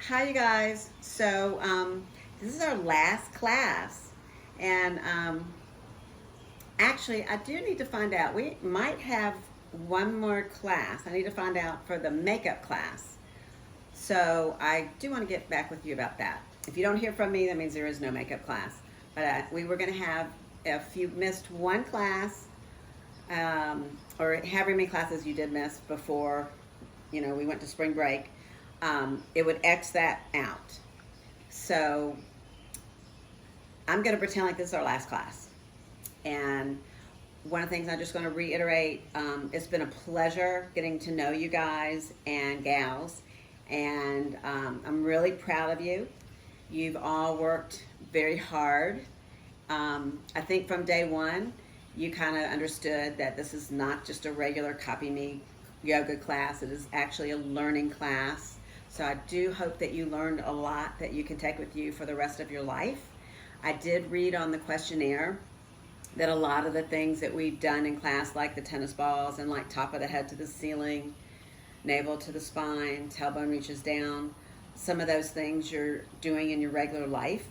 Hi, you guys. This is our last class, and actually, I do need to find out. We might have one more class. I need to find out for the makeup class. So I do want to get back with you about that. If you don't hear from me, that means there is no makeup class. But we were going to have, if you missed one class, or however many classes you did miss before, we went to spring break, it would X that out. So I'm going to pretend like this is our last class. And one of the things I'm just going to reiterate, it's been a pleasure getting to know you guys and gals. And I'm really proud of you. You've all worked very hard. I think from day one, you kind of understood that this is not just a regular Copy Me yoga class. It is actually a learning class. So I do hope that you learned a lot that you can take with you for the rest of your life. I did read on the questionnaire that a lot of the things that we've done in class, like the tennis balls and like top of the head to the ceiling, navel to the spine, tailbone reaches down, some of those things you're doing in your regular life,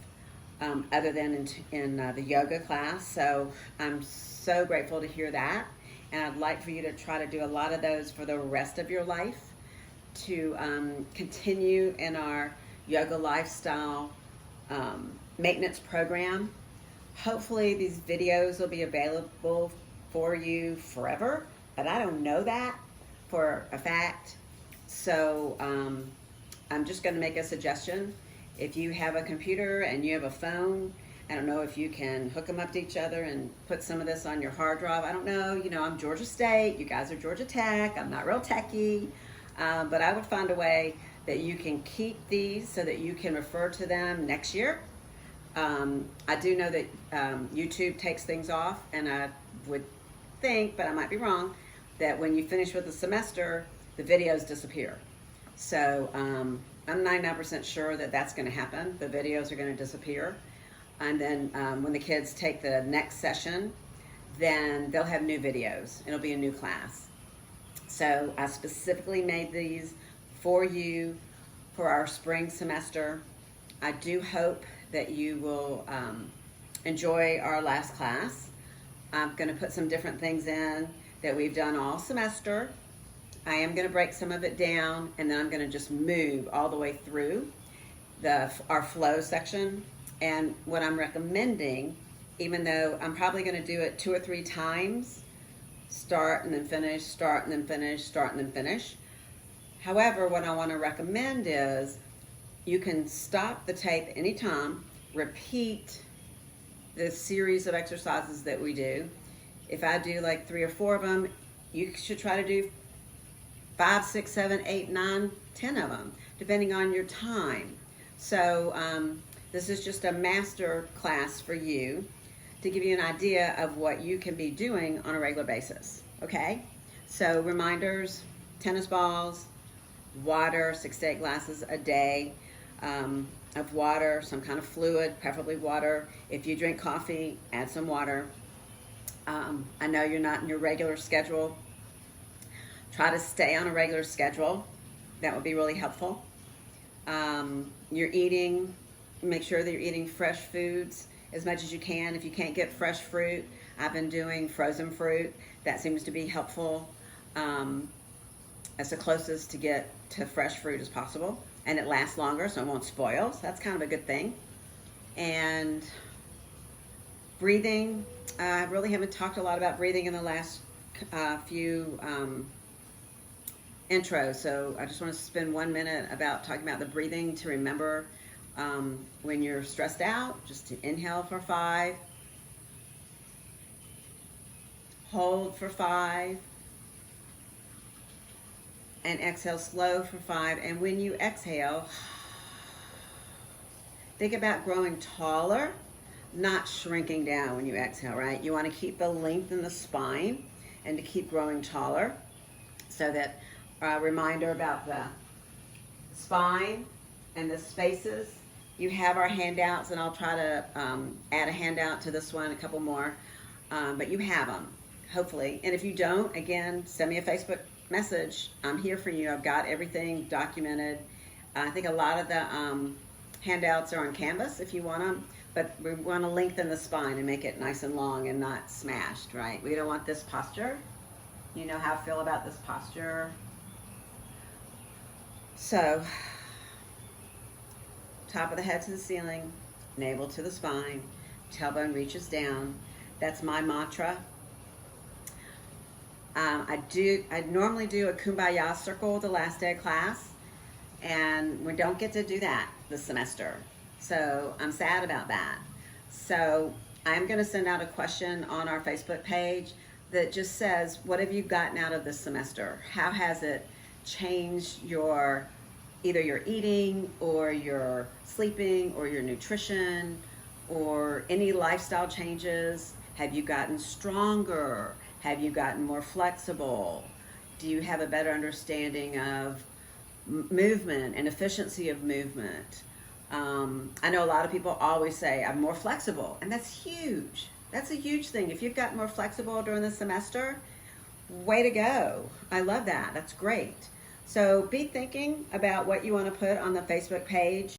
other than in the yoga class. So I'm so grateful to hear that. And I'd like for you to try to do a lot of those for the rest of your life, to continue in our yoga lifestyle maintenance program. Hopefully these videos will be available for you forever, but I don't know that for a fact. So I'm just going to make a suggestion. If you have a computer and you have a phone, I don't know if you can hook them up to each other and put some of this on your hard drive. I don't know. I'm Georgia State. You guys are Georgia Tech. I'm not real techy. But I would find a way that you can keep these so that you can refer to them next year. I do know that YouTube takes things off, and I would think, but I might be wrong, that when you finish with the semester, the videos disappear. So I'm 99% sure that that's going to happen. The videos are going to disappear. And then when the kids take the next session, then they'll have new videos. It'll be a new class. So I specifically made these for you for our spring semester. I do hope that you will enjoy our last class. I'm going to put some different things in that we've done all semester. I am going to break some of it down, and then I'm going to just move all the way through our flow section. And what I'm recommending, even though I'm probably going to do it 2 or 3 times, start and then finish, start and then finish, start and then finish. However, what I want to recommend is you can stop the tape anytime, repeat the series of exercises that we do. If I do like 3 or 4 of them, you should try to do 5, 6, 7, 8, 9, 10 of them, depending on your time. So this is just a master class for you to give you an idea of what you can be doing on a regular basis, okay? So reminders, tennis balls, water, 6 to 8 glasses a day of water, some kind of fluid, preferably water. If you drink coffee, add some water. I know you're not in your regular schedule. Try to stay on a regular schedule. That would be really helpful. You're eating, make sure that you're eating fresh foods as much as you can. If you can't get fresh fruit, I've been doing frozen fruit. That seems to be helpful. As the closest to get to fresh fruit as possible. And it lasts longer, so it won't spoil. So that's kind of a good thing. And breathing. I really haven't talked a lot about breathing in the last few intros. So I just want to spend 1 minute about talking about the breathing to remember when you're stressed out, just to inhale for 5, hold for 5, and exhale slow for 5. And when you exhale, think about growing taller, not shrinking down when you exhale, right? You want to keep the length in the spine and to keep growing taller. So that reminder about the spine and the spaces. You have our handouts, and I'll try to add a handout to this one, a couple more, but you have them, hopefully. And if you don't, again, send me a Facebook message. I'm here for you. I've got everything documented. I think a lot of the handouts are on Canvas if you want them, but we want to lengthen the spine and make it nice and long and not smashed, right? We don't want this posture. You know how I feel about this posture. So, top of the head to the ceiling, navel to the spine, tailbone reaches down. That's my mantra. I normally do a kumbaya circle the last day of class, and we don't get to do that this semester. So I'm sad about that. So I'm going to send out a question on our Facebook page that just says, what have you gotten out of this semester? How has it changed your, either your eating or your sleeping or your nutrition or any lifestyle changes? Have you gotten stronger? Have you gotten more flexible? Do you have a better understanding of movement and efficiency of movement? I know a lot of people always say, I'm more flexible, and that's huge. That's a huge thing. If you've gotten more flexible during the semester, way to go. I love that. That's great. So be thinking about what you want to put on the Facebook page.